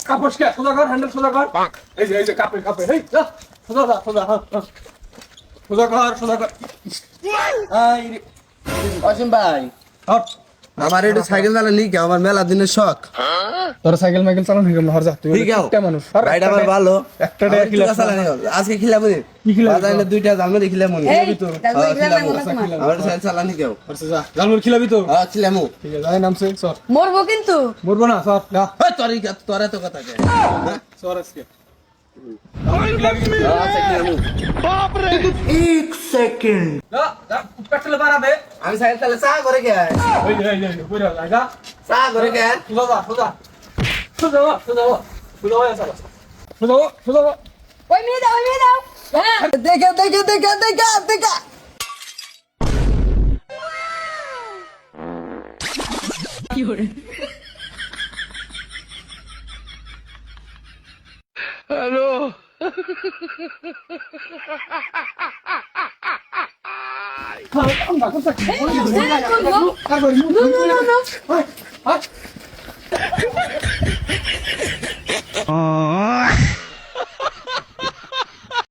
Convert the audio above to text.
কাপড় কে সোজা কর হ্যান্ডেল সোজা কর এই যে কাপে হেই যা সোজা কর অসীম ভাই হট আমার একটু সাইকেল চালানি কি আমার মেলা দিনের শখ তোর সাইকেল চালানো হয়ে গেল হর যা তুই ঠিক আছে একটা মানুষ রাইড আমার ভালো একটা ডে কিলা চালানি আজকে খিলাবো কি খিলাবি? বাজারে দুইটা জানলে দেখিলাম মনে এই তাহলে গেলাম না তোমার আমার সাইকেল চালানি কেউ আচ্ছা যা জালমুর খিলাবি তো হ্যাঁ খিলামু ঠিক আছে যাই নামছে সর মরবো কিন্তু মরবো না সর যা ওই তোরে তো কথা কে সর আজকে আচ্ছা খিলামু যা পেট্রোল বাড়াবে আমি সাইকেল চালা চা করে গে ওই যে পুরো লাগা চা করে গে সোজা ওই মেয়ে দাও হ্যাঁ দেখা No.